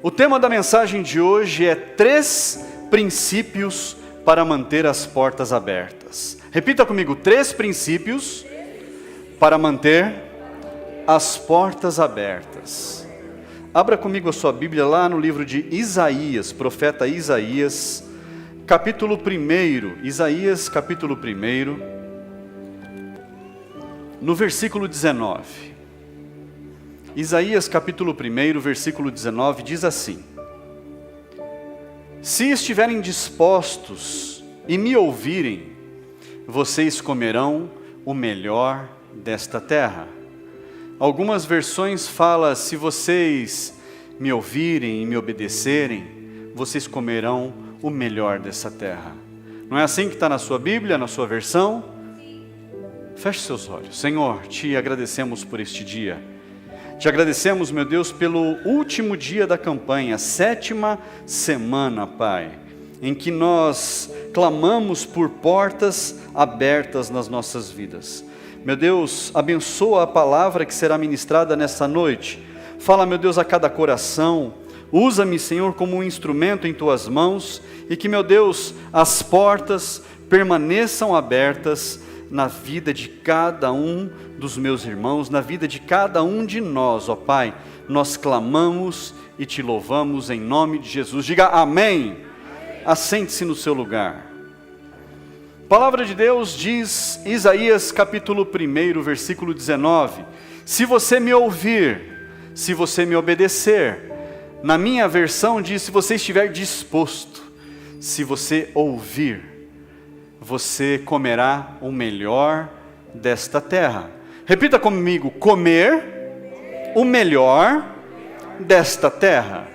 O tema da mensagem de hoje é 3 princípios para manter as portas abertas. Repita comigo, 3 princípios para manter as portas abertas. Abra comigo a sua Bíblia lá no livro de Isaías, profeta Isaías, capítulo 1, Isaías capítulo 1, no versículo 19. Isaías capítulo 1, versículo 19 diz assim: Se estiverem dispostos e me ouvirem, vocês comerão o melhor desta terra. Algumas versões falam, se vocês me ouvirem e me obedecerem, vocês comerão o melhor dessa terra. Não é assim que está na sua Bíblia, na sua versão? Feche seus olhos. Senhor, te agradecemos por este dia. Te agradecemos, meu Deus, pelo último dia da campanha, 7ª semana, Pai, em que nós clamamos por portas abertas nas nossas vidas. Meu Deus, abençoa a palavra que será ministrada nessa noite. Fala, meu Deus, a cada coração. Usa-me, Senhor, como um instrumento em Tuas mãos e que, meu Deus, as portas permaneçam abertas na vida de cada um dos meus irmãos, na vida de cada um de nós, ó Pai. Nós clamamos e Te louvamos em nome de Jesus. Diga amém. Assente-se no seu lugar. A palavra de Deus diz, Isaías capítulo 1, versículo 19, se você me ouvir, se você me obedecer. Na minha versão diz, se você estiver disposto, se você ouvir, você comerá o melhor desta terra. Repita comigo, comer o melhor desta terra.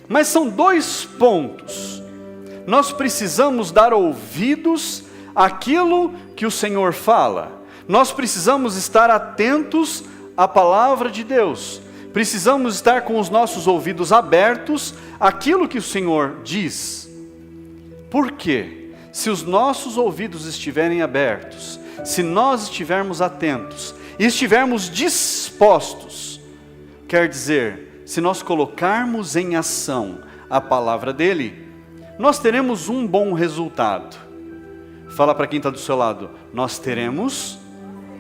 Mas são 2 pontos. Nós precisamos dar ouvidos àquilo que o Senhor fala. Nós precisamos estar atentos à palavra de Deus. Precisamos estar com os nossos ouvidos abertos àquilo que o Senhor diz. Por quê? Se os nossos ouvidos estiverem abertos, se nós estivermos atentos e estivermos dispostos, quer dizer, se nós colocarmos em ação a palavra dele, nós teremos um bom resultado. Fala para quem está do seu lado, nós teremos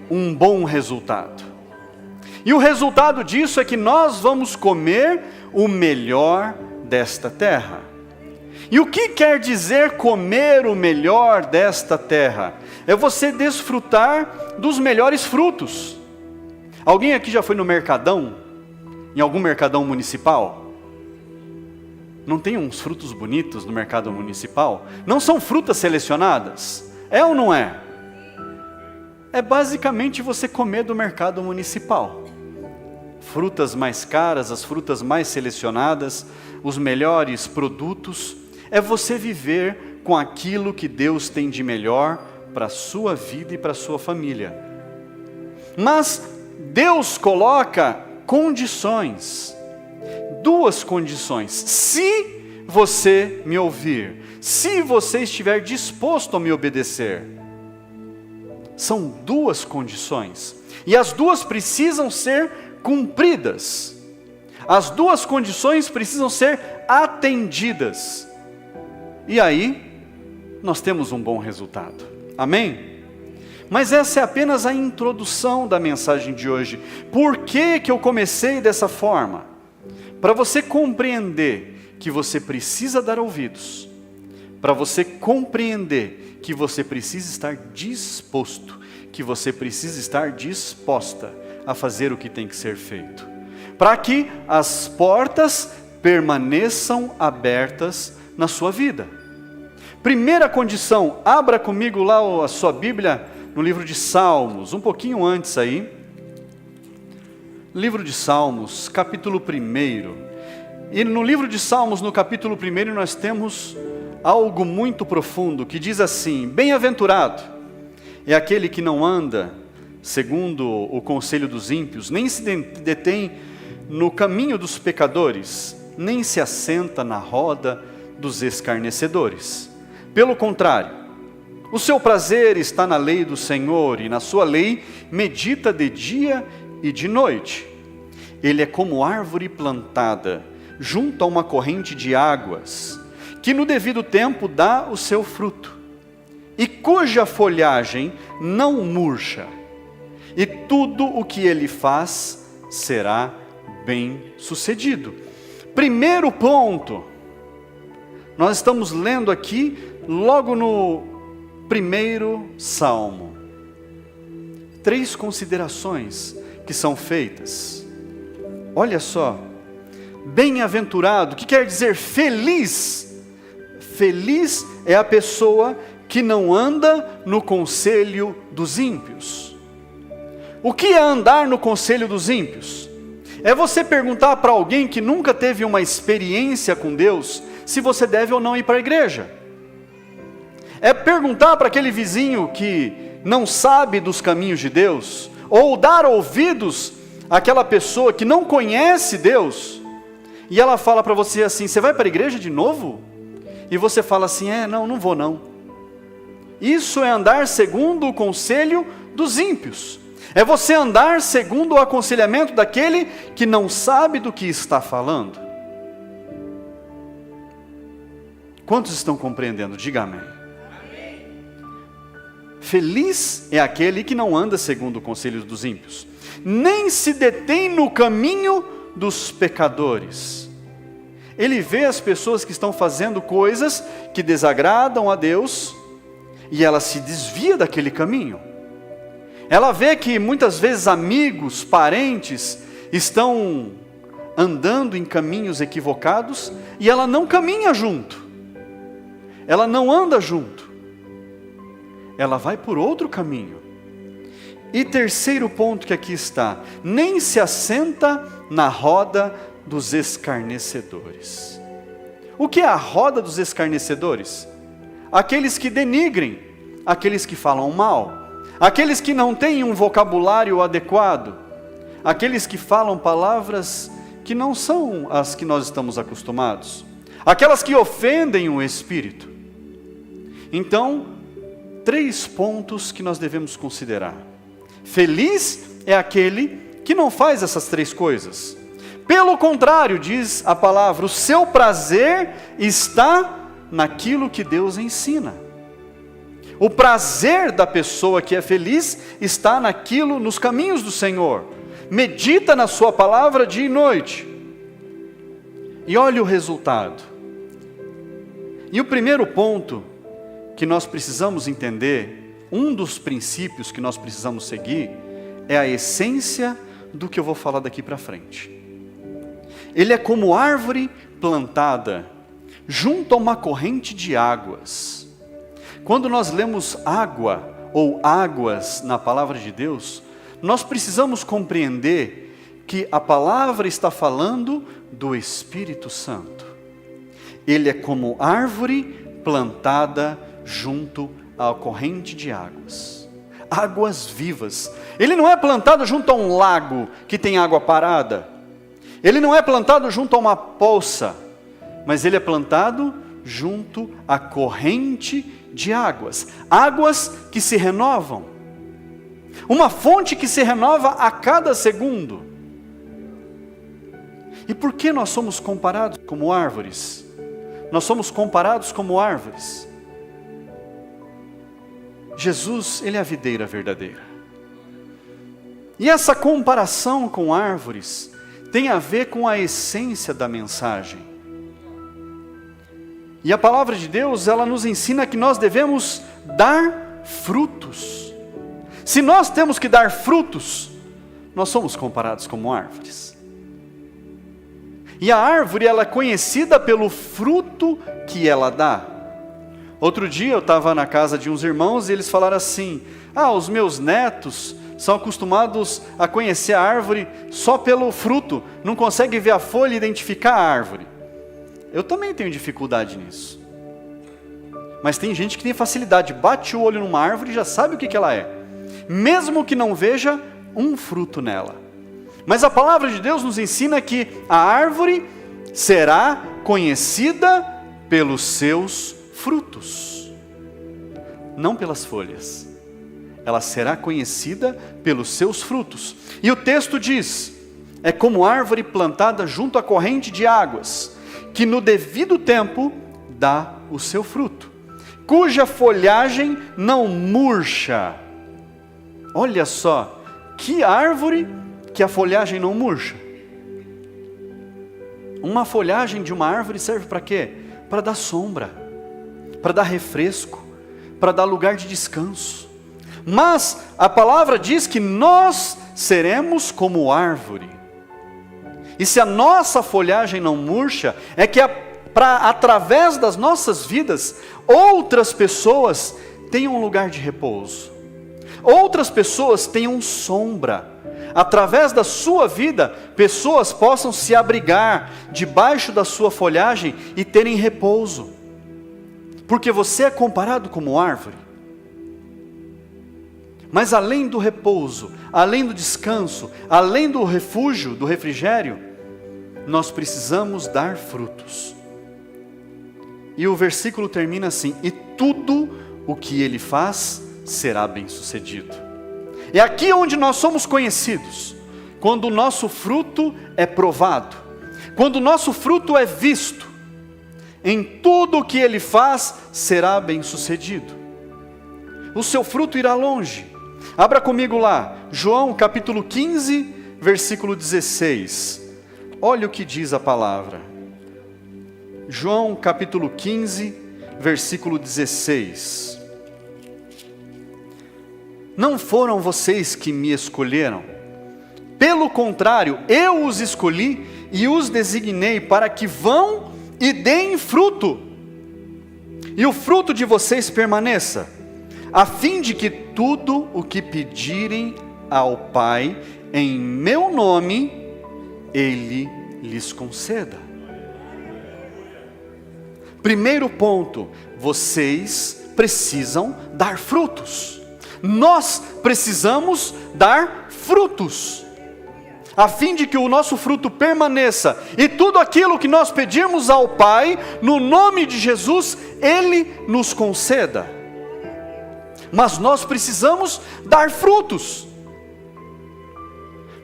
um bom resultado. E o resultado disso é que nós vamos comer o melhor desta terra. E o que quer dizer comer o melhor desta terra? É você desfrutar dos melhores frutos. Alguém aqui já foi no mercadão? Em algum mercadão municipal? Não tem uns frutos bonitos no mercado municipal? Não são frutas selecionadas? É ou não é? É basicamente você comer do mercado municipal. Frutas mais caras, as frutas mais selecionadas, os melhores produtos. É você viver com aquilo que Deus tem de melhor para a sua vida e para a sua família. Mas Deus coloca condições, 2 condições. Se você me ouvir, se você estiver disposto a me obedecer. São 2 condições. E as 2 precisam ser cumpridas. As 2 condições precisam ser atendidas. E aí, nós temos um bom resultado. Amém? Mas essa é apenas a introdução da mensagem de hoje. Por que eu comecei dessa forma? Para você compreender que você precisa dar ouvidos. Para você compreender que você precisa estar disposto. Que você precisa estar disposta a fazer o que tem que ser feito. Para que as portas permaneçam abertas na sua vida. Primeira condição, abra comigo lá a sua Bíblia no livro de Salmos, um pouquinho antes aí. Livro de Salmos, capítulo 1. E no livro de Salmos, no capítulo 1, nós temos algo muito profundo, que diz assim: Bem-aventurado é aquele que não anda segundo o conselho dos ímpios, nem se detém no caminho dos pecadores, nem se assenta na roda dos escarnecedores. Pelo contrário, o seu prazer está na lei do Senhor, e na sua lei medita de dia e de noite. Ele é como árvore plantada junto a uma corrente de águas, que no devido tempo dá o seu fruto, e cuja folhagem não murcha, e tudo o que ele faz será bem sucedido. Primeiro ponto, nós estamos lendo aqui, logo no primeiro salmo, 3 considerações que são feitas. Olha só, bem-aventurado, que quer dizer feliz. Feliz é a pessoa que não anda no conselho dos ímpios. O que é andar no conselho dos ímpios? É você perguntar para alguém que nunca teve uma experiência com Deus, se você deve ou não ir para a igreja. É perguntar para aquele vizinho que não sabe dos caminhos de Deus, ou dar ouvidos àquela pessoa que não conhece Deus, e ela fala para você assim: você vai para a igreja de novo? E você fala assim: não vou não. Isso é andar segundo o conselho dos ímpios. É você andar segundo o aconselhamento daquele que não sabe do que está falando. Quantos estão compreendendo? Diga amém. Feliz é aquele que não anda segundo o conselho dos ímpios, nem se detém no caminho dos pecadores. Ele vê as pessoas que estão fazendo coisas que desagradam a Deus, e ela se desvia daquele caminho. Ela vê que muitas vezes amigos, parentes, estão andando em caminhos equivocados, e ela não caminha junto, ela não anda junto, ela vai por outro caminho. E terceiro ponto que aqui está: nem se assenta na roda dos escarnecedores. O que é a roda dos escarnecedores? Aqueles que denigrem, aqueles que falam mal, aqueles que não têm um vocabulário adequado, aqueles que falam palavras que não são as que nós estamos acostumados, aquelas que ofendem o Espírito. Então, 3 pontos que nós devemos considerar. Feliz é aquele que não faz essas 3 coisas. Pelo contrário, diz a palavra, o seu prazer está naquilo que Deus ensina. O prazer da pessoa que é feliz está naquilo, nos caminhos do Senhor. Medita na sua palavra dia e noite. E olha o resultado. E o primeiro ponto que nós precisamos entender, um dos princípios que nós precisamos seguir, é a essência do que eu vou falar daqui para frente. Ele é como árvore plantada junto a uma corrente de águas. Quando nós lemos água ou águas na palavra de Deus, nós precisamos compreender que a palavra está falando do Espírito Santo. Ele é como árvore plantada junto à corrente de águas. Águas vivas. Ele não é plantado junto a um lago que tem água parada. Ele não é plantado junto a uma poça, mas ele é plantado junto à corrente de águas. Águas que se renovam. Uma fonte que se renova a cada segundo. E por que nós somos comparados como árvores? Nós somos comparados como árvores. Jesus, ele é a videira verdadeira. E essa comparação com árvores tem a ver com a essência da mensagem. E a palavra de Deus, ela nos ensina que nós devemos dar frutos. Se nós temos que dar frutos, nós somos comparados como árvores. E a árvore, ela é conhecida pelo fruto que ela dá. Outro dia eu estava na casa de uns irmãos e eles falaram assim: os meus netos são acostumados a conhecer a árvore só pelo fruto, não conseguem ver a folha e identificar a árvore. Eu também tenho dificuldade nisso. Mas tem gente que tem facilidade, bate o olho numa árvore e já sabe o que ela é, mesmo que não veja um fruto nela. Mas a palavra de Deus nos ensina que a árvore será conhecida pelos seus frutos, não pelas folhas. Ela será conhecida pelos seus frutos. E o texto diz: é como árvore plantada junto à corrente de águas, que no devido tempo dá o seu fruto, cuja folhagem não murcha. Olha só, que árvore que a folhagem não murcha. Uma folhagem de uma árvore serve para quê? Para dar sombra, para dar refresco, para dar lugar de descanso. Mas a palavra diz que nós seremos como árvore. E se a nossa folhagem não murcha, é que através das nossas vidas, outras pessoas tenham um lugar de repouso. Outras pessoas tenham sombra. Através da sua vida, pessoas possam se abrigar debaixo da sua folhagem e terem repouso. Porque você é comparado como árvore. Mas além do repouso, além do descanso, além do refúgio, do refrigério, nós precisamos dar frutos. E o versículo termina assim: e tudo o que ele faz será bem sucedido. É aqui onde nós somos conhecidos, quando o nosso fruto é provado, quando o nosso fruto é visto. Em tudo o que ele faz será bem sucedido. O seu fruto irá longe. Abra comigo lá, João capítulo 15, versículo 16. Olha o que diz a palavra. João capítulo 15, versículo 16. Não foram vocês que me escolheram. Pelo contrário, eu os escolhi e os designei para que vão e deem fruto. E o fruto de vocês permaneça, a fim de que tudo o que pedirem ao Pai em meu nome, Ele lhes conceda. Primeiro ponto, vocês precisam dar frutos. Nós precisamos dar frutos, a fim de que o nosso fruto permaneça, e tudo aquilo que nós pedirmos ao Pai, no nome de Jesus, Ele nos conceda. Mas nós precisamos dar frutos.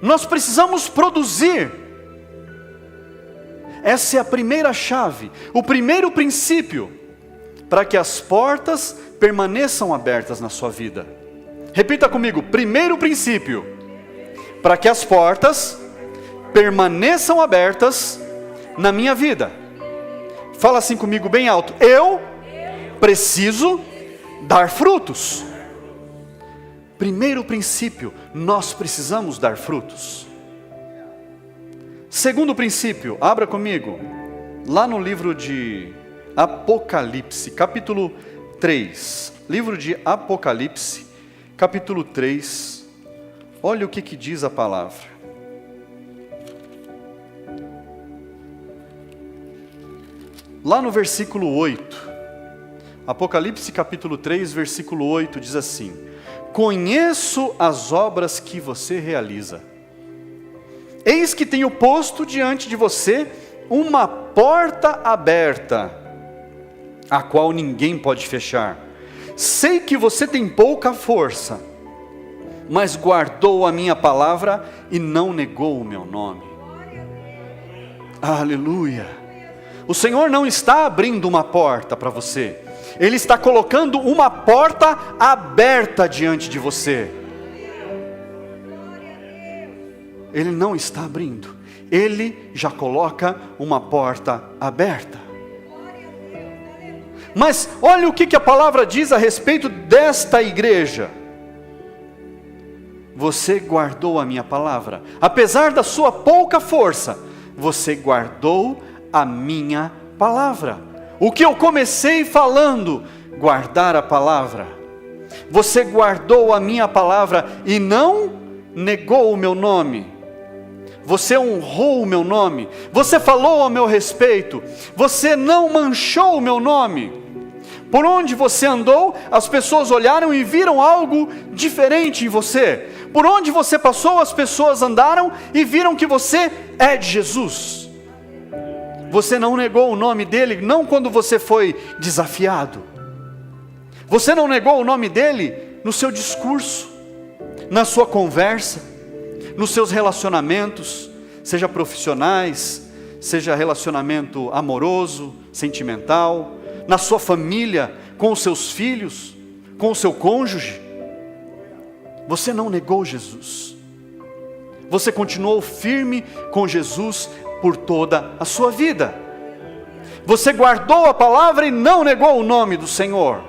Nós precisamos produzir. Essa é a primeira chave, o primeiro princípio, para que as portas permaneçam abertas na sua vida. Repita comigo, primeiro princípio, para que as portas permaneçam abertas na minha vida. Fala assim comigo bem alto: eu preciso dar frutos. Primeiro princípio, nós precisamos dar frutos. Segundo princípio, abra comigo, lá no livro de Apocalipse, capítulo 3. Livro de Apocalipse, capítulo 3. Olha o que diz a palavra. Lá no versículo 8. Apocalipse capítulo 3, versículo 8, diz assim: conheço as obras que você realiza. Eis que tenho posto diante de você uma porta aberta, a qual ninguém pode fechar. Sei que você tem pouca força, mas guardou a minha palavra e não negou o meu nome. Aleluia! O Senhor não está abrindo uma porta para você, Ele está colocando uma porta aberta diante de você. Ele não está abrindo, Ele já coloca uma porta aberta. Mas olha o que a palavra diz a respeito desta igreja. Você guardou a minha palavra, apesar da sua pouca força, você guardou a minha palavra. O que eu comecei falando, guardar a palavra. Você guardou a minha palavra e não negou o meu nome. Você honrou o meu nome. Você falou a meu respeito. Você não manchou o meu nome. Por onde você andou, as pessoas olharam e viram algo diferente em você. Por onde você passou, as pessoas andaram e viram que você é de Jesus. Você não negou o nome dele, não quando você foi desafiado. Você não negou o nome dele no seu discurso, na sua conversa, nos seus relacionamentos. seja profissionais, seja relacionamento amoroso, sentimental, na sua família, com os seus filhos, com o seu cônjuge. Você não negou Jesus. Você continuou firme com Jesus por toda a sua vida. Você guardou a palavra e não negou o nome do Senhor.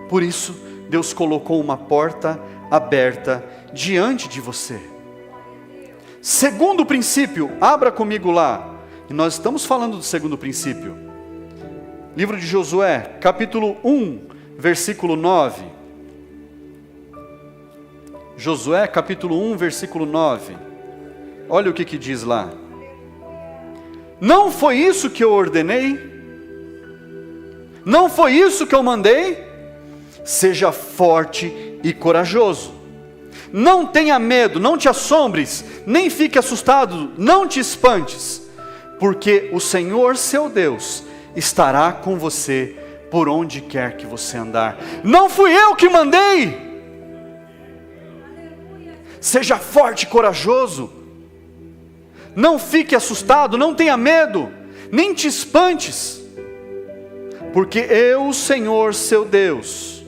Por isso, Deus colocou uma porta aberta diante de você. Segundo princípio, abra comigo lá. E nós estamos falando do segundo princípio. Livro de Josué, capítulo 1, versículo 9. Josué, capítulo 1, versículo 9. Olha o que diz lá. Não foi isso que eu ordenei? Não foi isso que eu mandei? Seja forte e corajoso. Não tenha medo, não te assombres, nem fique assustado, não te espantes, porque o Senhor seu Deus estará com você por onde quer que você andar. Não fui eu que mandei. Seja forte e corajoso. Não fique assustado, não tenha medo, nem te espantes, porque eu, o Senhor seu Deus,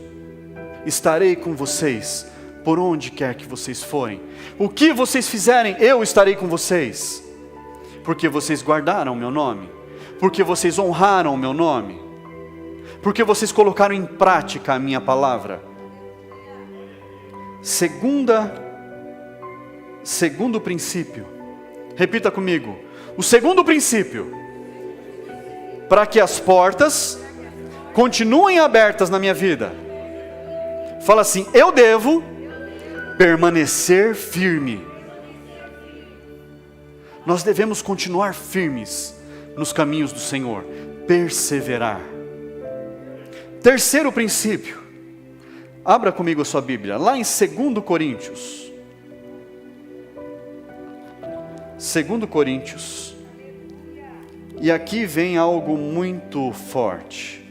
estarei com vocês por onde quer que vocês forem. O que vocês fizerem, eu estarei com vocês, porque vocês guardaram o meu nome, porque vocês honraram o meu nome, porque vocês colocaram em prática a minha palavra. Segundo princípio, repita comigo, o segundo princípio, para que as portas continuem abertas na minha vida, fala assim: eu devo permanecer firme. Nós devemos continuar firmes nos caminhos do Senhor, perseverar. Terceiro princípio, abra comigo a sua Bíblia, lá em 2 Coríntios. 2 Coríntios, e aqui vem algo muito forte.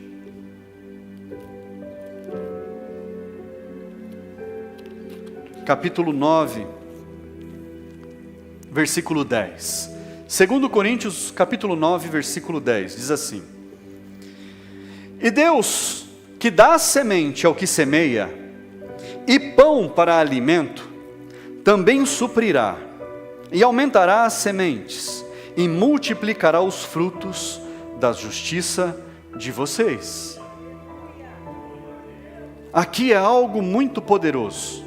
Capítulo 9, versículo 10. 2 Coríntios, capítulo 9, versículo 10, diz assim: E Deus, que dá semente ao que semeia, e pão para alimento, também suprirá, e aumentará as sementes, e multiplicará os frutos da justiça de vocês. Aqui é algo muito poderoso.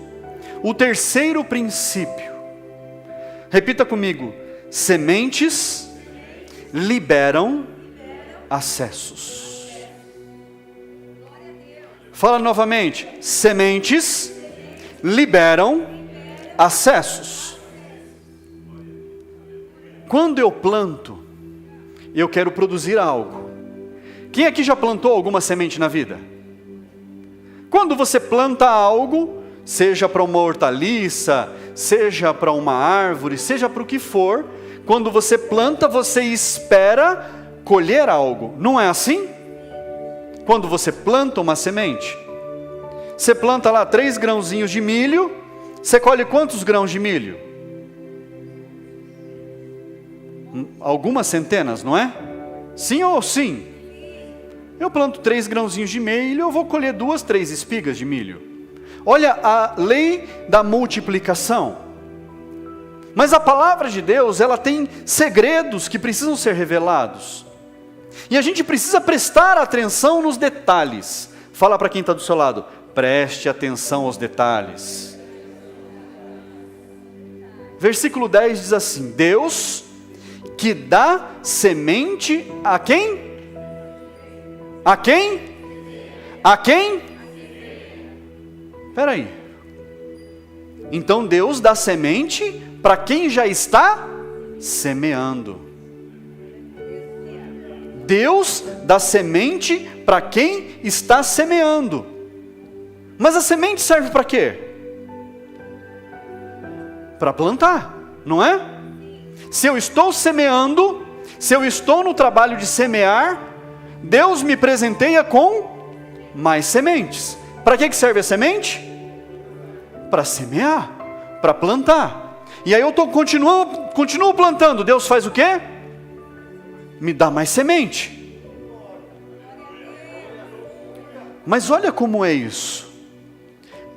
O terceiro princípio, repita comigo: sementes liberam acessos. Fala novamente: sementes liberam acessos. Quando eu planto, eu quero produzir algo. Quem aqui já plantou alguma semente na vida? Quando você planta algo, seja para uma hortaliça, seja para uma árvore, seja para o que for, quando você planta, você espera colher algo, não é assim? Quando você planta uma semente, você planta lá 3 grãozinhos de milho, você colhe quantos grãos de milho? Algumas centenas, não é? Sim ou sim? Eu planto 3 grãozinhos de milho, eu vou colher 2, 3 espigas de milho. Olha a lei da multiplicação. Mas a palavra de Deus, ela tem segredos que precisam ser revelados. E a gente precisa prestar atenção nos detalhes. Fala para quem está do seu lado: preste atenção aos detalhes. Versículo 10 diz assim: Deus que dá semente a quem? A quem? A quem? Espera aí. Então Deus dá semente para quem já está semeando. Deus dá semente para quem está semeando. Mas a semente serve para quê? Para plantar, não é? Se eu estou semeando, se eu estou no trabalho de semear, Deus me presenteia com mais sementes. Para que serve a semente? Para semear, para plantar. E aí eu continuo plantando. Deus faz o quê? Me dá mais semente. Mas olha como é isso.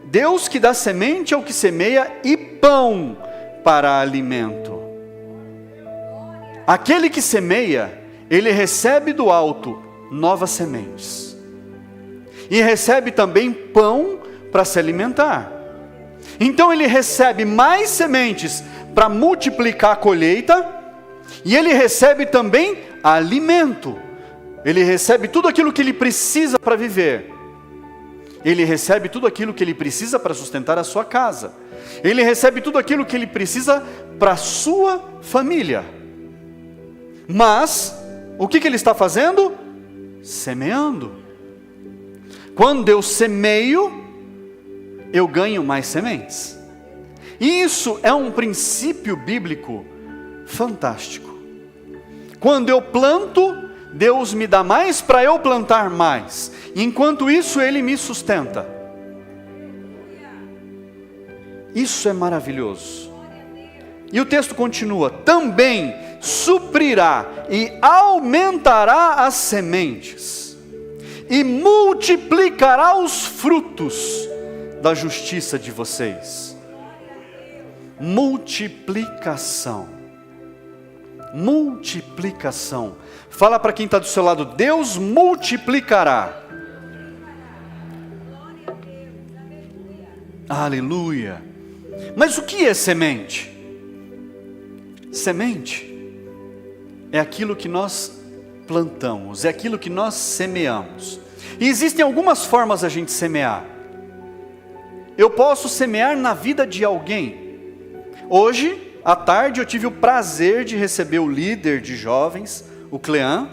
Deus que dá semente ao que semeia e pão para alimento. Aquele que semeia, ele recebe do alto novas sementes. E recebe também pão para se alimentar. Então ele recebe mais sementes para multiplicar a colheita. E ele recebe também alimento. Ele recebe tudo aquilo que ele precisa para viver. Ele recebe tudo aquilo que ele precisa para sustentar a sua casa. Ele recebe tudo aquilo que ele precisa para a sua família. Mas, o que ele está fazendo? Semeando. Quando eu semeio, eu ganho mais sementes. E isso é um princípio bíblico fantástico. Quando eu planto, Deus me dá mais para eu plantar mais. Enquanto isso, Ele me sustenta. Isso é maravilhoso. E o texto continua: também suprirá e aumentará as sementes, e multiplicará os frutos da justiça de vocês. Multiplicação. Multiplicação. Fala para quem está do seu lado: Deus multiplicará. Aleluia. Mas o que é semente? Semente é aquilo que nós plantamos, é aquilo que nós semeamos. E existem algumas formas da gente semear. Eu posso semear na vida de alguém. Hoje, à tarde, eu tive o prazer de receber o líder de jovens, o Clean,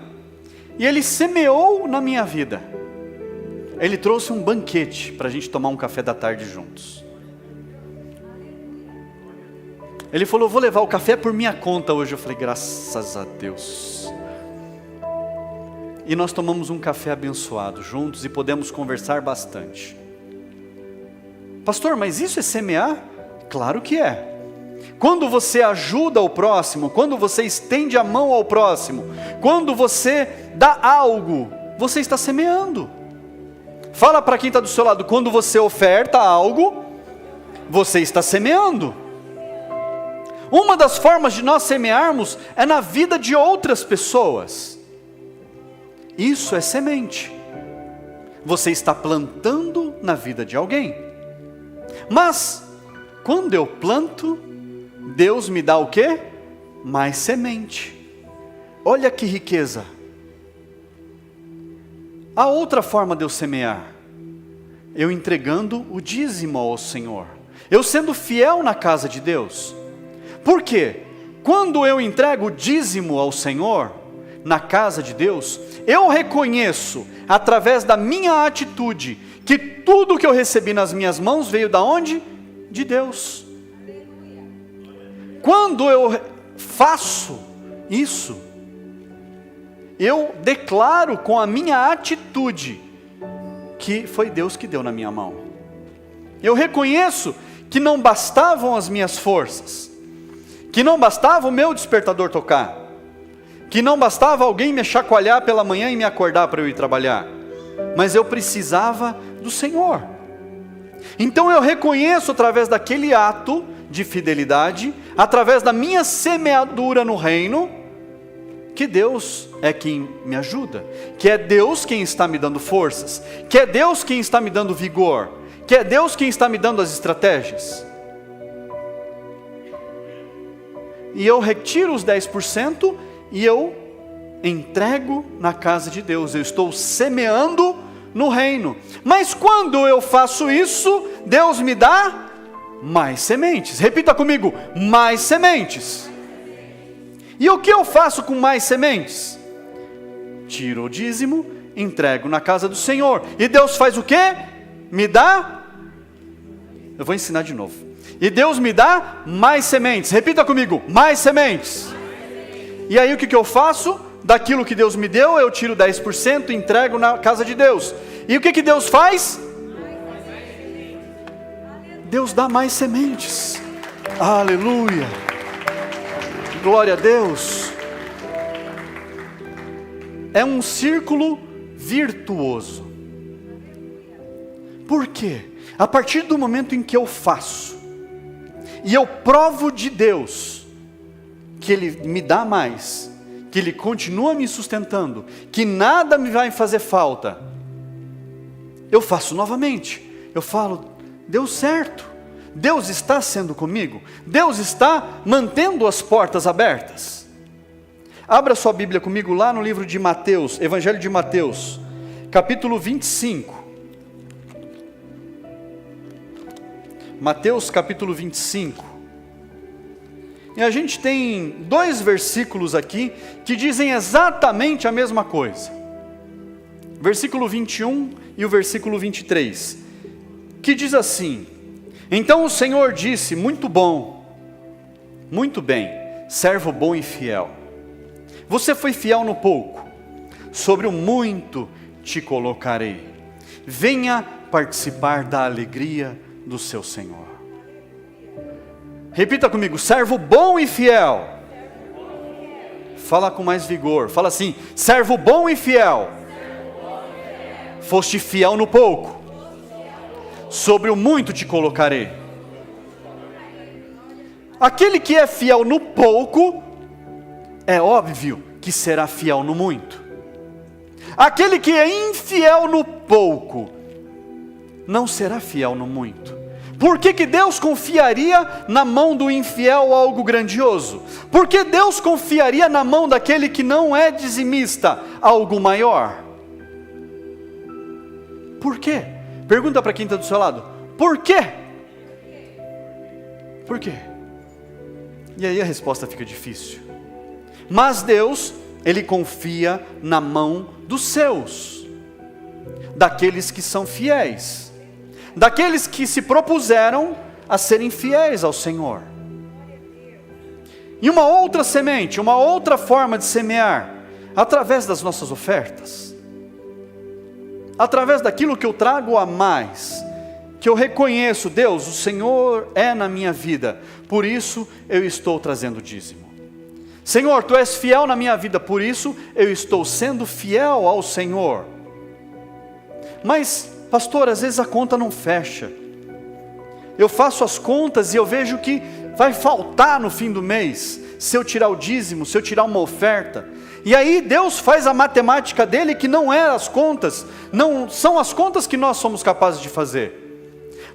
e ele semeou na minha vida. Ele trouxe um banquete para a gente tomar um café da tarde juntos. Ele falou: vou levar o café por minha conta hoje. Eu falei: graças a Deus. E nós tomamos um café abençoado juntos e podemos conversar bastante. Pastor, mas isso é semear? Claro que é. Quando você ajuda o próximo, quando você estende a mão ao próximo, quando você dá algo, você está semeando. Fala para quem está do seu lado: quando você oferta algo, você está semeando. Uma das formas de nós semearmos é na vida de outras pessoas. Isso é semente. Você está plantando na vida de alguém. Mas, quando eu planto, Deus me dá o quê? Mais semente. Olha que riqueza. A outra forma de eu semear, eu entregando o dízimo ao Senhor. Eu sendo fiel na casa de Deus. Por quê? Quando eu entrego o dízimo ao Senhor, na casa de Deus, eu reconheço, através da minha atitude, que tudo que eu recebi nas minhas mãos veio da onde? De Deus. Quando eu faço isso, eu declaro com a minha atitude, que foi Deus que deu na minha mão. Eu reconheço que não bastavam as minhas forças, que não bastava o meu despertador tocar, que não bastava alguém me chacoalhar pela manhã e me acordar para eu ir trabalhar, mas eu precisava do Senhor. Então eu reconheço através daquele ato de fidelidade, através da minha semeadura no reino, que Deus é quem me ajuda, que é Deus quem está me dando forças, que é Deus quem está me dando vigor, que é Deus quem está me dando as estratégias. E eu retiro os 10% e eu entrego na casa de Deus. Eu estou semeando no reino. Mas quando eu faço isso, Deus me dá mais sementes. Repita comigo: mais sementes. E o que eu faço com mais sementes? Tiro o dízimo, entrego na casa do Senhor. E Deus faz o quê? Me dá. Eu vou ensinar de novo. E Deus me dá mais sementes. Repita comigo: mais sementes. E aí o que eu faço? Daquilo que Deus me deu, eu tiro 10% e entrego na casa de Deus. E o que Deus faz? Deus dá mais sementes. Aleluia. Glória a Deus. É um círculo virtuoso. Por quê? A partir do momento em que eu faço, e eu provo de Deus, que Ele me dá mais, que Ele continua me sustentando, que nada me vai fazer falta, eu faço novamente. Eu falo, deu certo, Deus está sendo comigo, Deus está mantendo as portas abertas. Abra sua Bíblia comigo lá no livro de Mateus, Evangelho de Mateus, capítulo 25. Mateus capítulo 25. E a gente tem 2 versículos aqui que dizem exatamente a mesma coisa. Versículo 21 e o versículo 23. Que diz assim: Então o Senhor disse, muito bom, muito bem, servo bom e fiel. Você foi fiel no pouco, sobre o muito te colocarei. Venha participar da alegria do seu Senhor. Repita comigo, servo bom e fiel. Fala com mais vigor, fala assim, servo bom e fiel. Foste fiel no pouco, sobre o muito te colocarei. Aquele que é fiel no pouco, é óbvio que será fiel no muito. Aquele que é infiel no pouco, não será fiel no muito. Por que Deus confiaria na mão do infiel algo grandioso? Por que Deus confiaria na mão daquele que não é dizimista algo maior? Por quê? Pergunta para quem está do seu lado, por quê? Por quê? E aí a resposta fica difícil. Mas Deus, Ele confia na mão dos seus, daqueles que são fiéis, daqueles que se propuseram a serem fiéis ao Senhor. E uma outra semente, uma outra forma de semear, através das nossas ofertas, através daquilo que eu trago a mais, que eu reconheço, Deus, o Senhor é na minha vida, por isso eu estou trazendo dízimo. Senhor, Tu és fiel na minha vida, por isso eu estou sendo fiel ao Senhor. Mas, pastor, às vezes a conta não fecha. Eu faço as contas e eu vejo que vai faltar no fim do mês, se eu tirar o dízimo, se eu tirar uma oferta. E aí Deus faz a matemática dele, que não é as contas, não são as contas que nós somos capazes de fazer.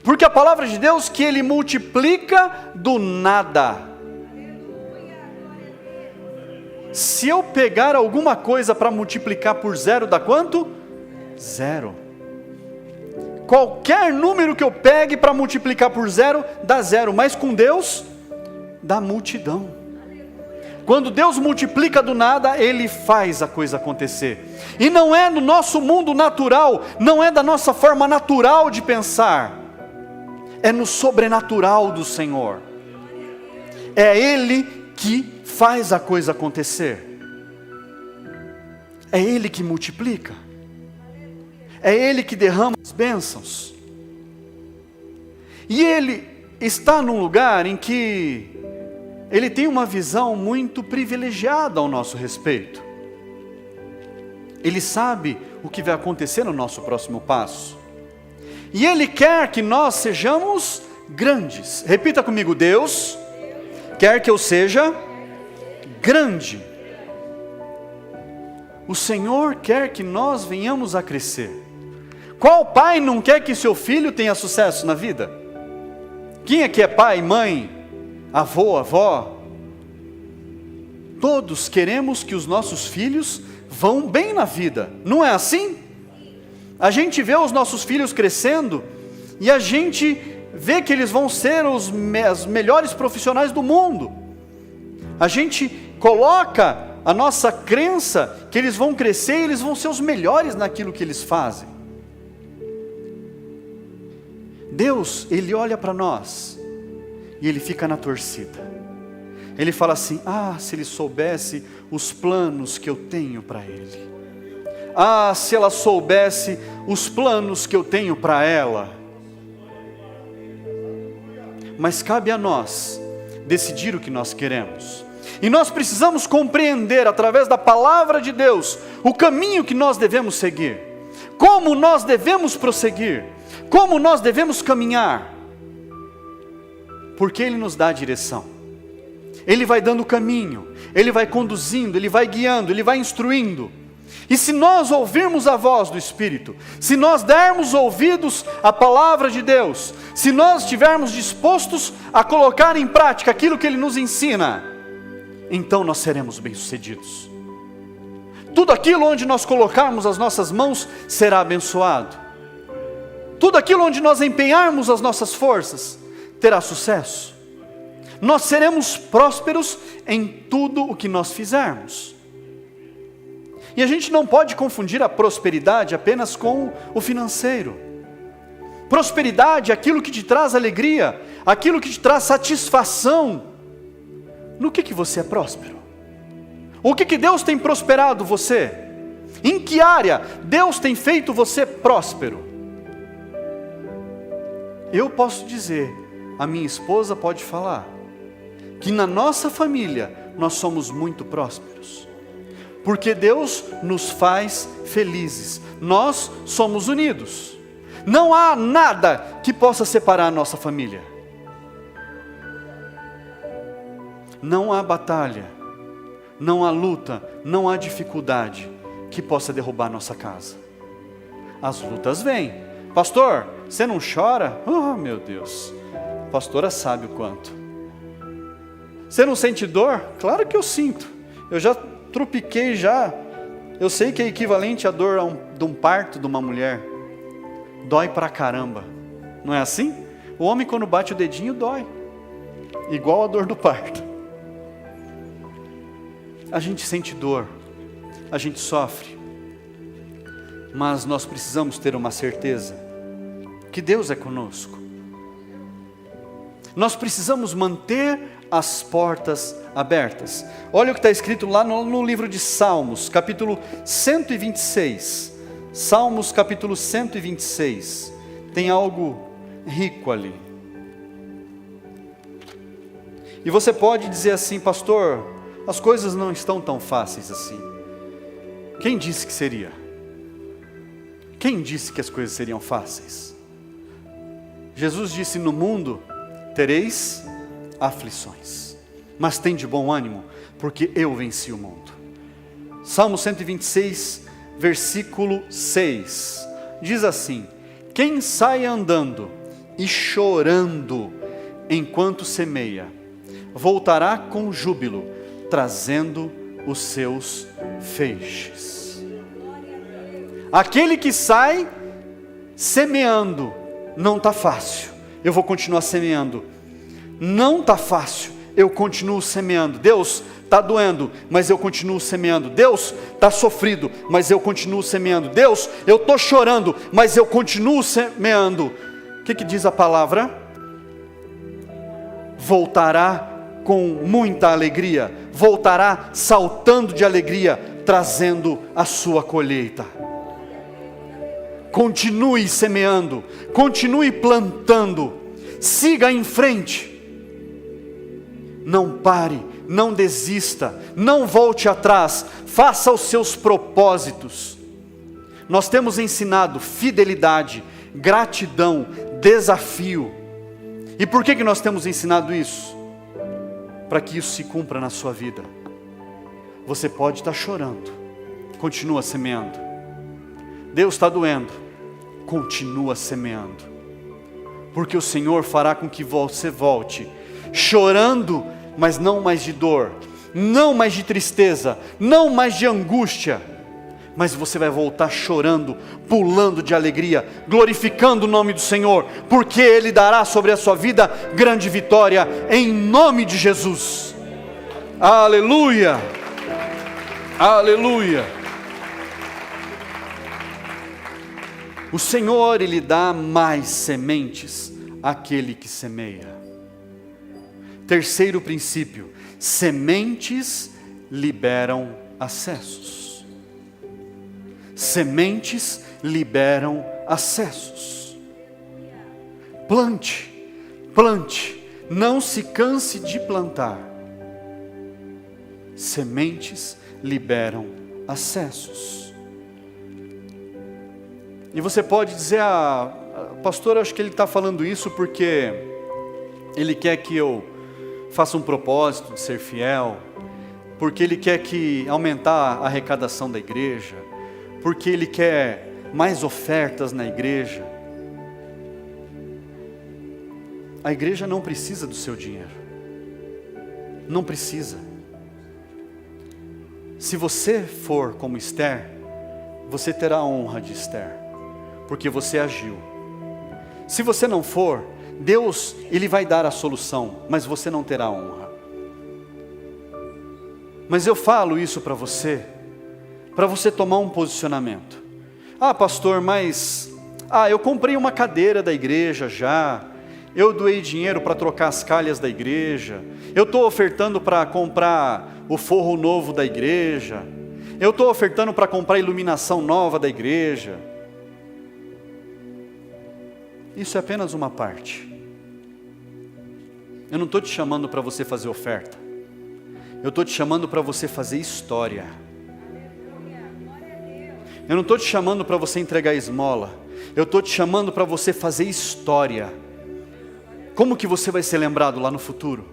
Porque a palavra de Deus que Ele multiplica do nada. Se eu pegar alguma coisa para multiplicar por zero, dá quanto? Zero. Qualquer número que eu pegue para multiplicar por zero, dá zero. Mas com Deus, dá multidão. Quando Deus multiplica do nada, Ele faz a coisa acontecer. E não é no nosso mundo natural, não é da nossa forma natural de pensar. É no sobrenatural do Senhor. É Ele que faz a coisa acontecer. É Ele que multiplica. É Ele que derrama as bênçãos. E Ele está num lugar em que Ele tem uma visão muito privilegiada ao nosso respeito. Ele sabe o que vai acontecer no nosso próximo passo. E Ele quer que nós sejamos grandes. Repita comigo, Deus quer que eu seja grande. O Senhor quer que nós venhamos a crescer. Qual pai não quer que seu filho tenha sucesso na vida? Quem aqui é pai, mãe, avô, avó? Todos queremos que os nossos filhos vão bem na vida, não é assim? A gente vê os nossos filhos crescendo e a gente vê que eles vão ser os melhores profissionais do mundo. A gente coloca a nossa crença que eles vão crescer e eles vão ser os melhores naquilo que eles fazem. Deus, Ele olha para nós e Ele fica na torcida. Ele fala assim, se ele soubesse os planos que eu tenho para ele. Se ela soubesse os planos que eu tenho para ela. Mas cabe a nós decidir o que nós queremos. E nós precisamos compreender, através da palavra de Deus, o caminho que nós devemos seguir, como nós devemos prosseguir, como nós devemos caminhar, porque Ele nos dá a direção, Ele vai dando o caminho, Ele vai conduzindo, Ele vai guiando, Ele vai instruindo. E se nós ouvirmos a voz do Espírito, se nós dermos ouvidos à palavra de Deus, se nós estivermos dispostos a colocar em prática aquilo que Ele nos ensina, então nós seremos bem-sucedidos. Tudo aquilo onde nós colocarmos as nossas mãos será abençoado. Tudo aquilo onde nós empenharmos as nossas forças terá sucesso. Nós seremos prósperos em tudo o que nós fizermos. E a gente não pode confundir a prosperidade apenas com o financeiro. Prosperidade é aquilo que te traz alegria, aquilo que te traz satisfação. No que você é próspero? O que Deus tem prosperado você? Em que área Deus tem feito você próspero? Eu posso dizer, a minha esposa pode falar, que na nossa família nós somos muito prósperos. Porque Deus nos faz felizes, nós somos unidos. Não há nada que possa separar a nossa família. Não há batalha, não há luta, não há dificuldade que possa derrubar nossa casa. As lutas vêm. Pastor, você não chora? Oh, meu Deus, a pastora sabe o quanto. Você não sente dor? Claro que eu sinto. Eu já trupiquei já. Eu sei que é equivalente à dor de um parto de uma mulher. Dói pra caramba. Não é assim? O homem quando bate o dedinho dói. Igual a dor do parto. A gente sente dor. A gente sofre. Mas nós precisamos ter uma certeza. Que Deus é conosco. Nós precisamos manter as portas abertas. Olha o que está escrito lá no livro de Salmos, capítulo 126. Salmos, capítulo 126. Tem algo rico ali. E você pode dizer assim, pastor, as coisas não estão tão fáceis assim. Quem disse que seria? Quem disse que as coisas seriam fáceis? Jesus disse, no mundo tereis aflições, mas tem de bom ânimo, porque eu venci o mundo. Salmo 126, versículo 6, diz assim, quem sai andando e chorando enquanto semeia, voltará com júbilo, trazendo os seus feixes. Aquele que sai semeando, não está fácil, eu vou continuar semeando. Não está fácil, eu continuo semeando. Deus, está doendo, mas eu continuo semeando. Deus, está sofrido, mas eu continuo semeando. Deus, eu estou chorando, mas eu continuo semeando. O que diz a palavra? Voltará com muita alegria, voltará saltando de alegria, trazendo a sua colheita. Continue semeando, continue plantando, siga em frente. Não pare, não desista, não volte atrás, faça os seus propósitos. Nós temos ensinado fidelidade, gratidão, desafio. E por que nós temos ensinado isso? Para que isso se cumpra na sua vida. Você pode estar chorando, continua semeando. Deus está doendo, continua semeando. Porque o Senhor fará com que você volte chorando, mas não mais de dor, não mais de tristeza, não mais de angústia, mas você vai voltar chorando, pulando de alegria, glorificando o nome do Senhor, porque Ele dará sobre a sua vida grande vitória, em nome de Jesus. Aleluia, aleluia. O Senhor, Ele dá mais sementes àquele que semeia. Terceiro princípio, sementes liberam acessos. Sementes liberam acessos. Plante, plante, Não se canse de plantar. Sementes liberam acessos. E você pode dizer, pastor, acho que ele está falando isso porque ele quer que eu faça um propósito de ser fiel, porque ele quer que aumentar a arrecadação da igreja, porque ele quer mais ofertas na igreja. A igreja não precisa do seu dinheiro. Não precisa. Se você for como Esther, você terá a honra de Esther, porque você agiu. Se você não for, Deus, Ele vai dar a solução, mas você não terá honra. Mas eu falo isso para você tomar um posicionamento. Pastor, mas eu comprei uma cadeira da igreja já, eu doei dinheiro para trocar as calhas da igreja, eu estou ofertando para comprar o forro novo da igreja, eu estou ofertando para comprar a iluminação nova da igreja. Isso é apenas uma parte. Eu não estou te chamando para você fazer oferta, eu estou te chamando para você fazer história. Eu não estou te chamando para você entregar esmola, eu estou te chamando para você fazer história. Como que você vai ser lembrado lá no futuro?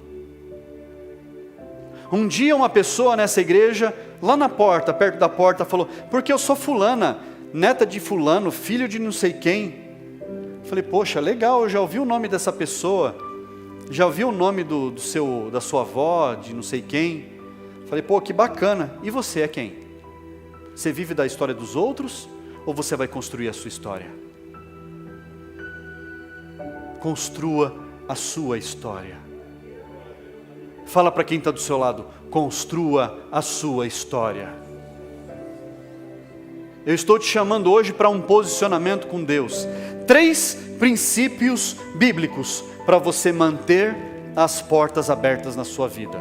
Um dia uma pessoa nessa igreja, lá na porta, perto da porta, falou, porque eu sou fulana, neta de fulano, filho de não sei quem. Falei, poxa, legal, eu já ouvi o nome dessa pessoa, já ouvi o nome da sua avó, de não sei quem. Falei, pô, que bacana. E você é quem? Você vive da história dos outros, ou você vai construir a sua história? Construa a sua história. Fala para quem está do seu lado, construa a sua história. Eu estou te chamando hoje para um posicionamento com Deus. 3 princípios bíblicos para você manter as portas abertas na sua vida.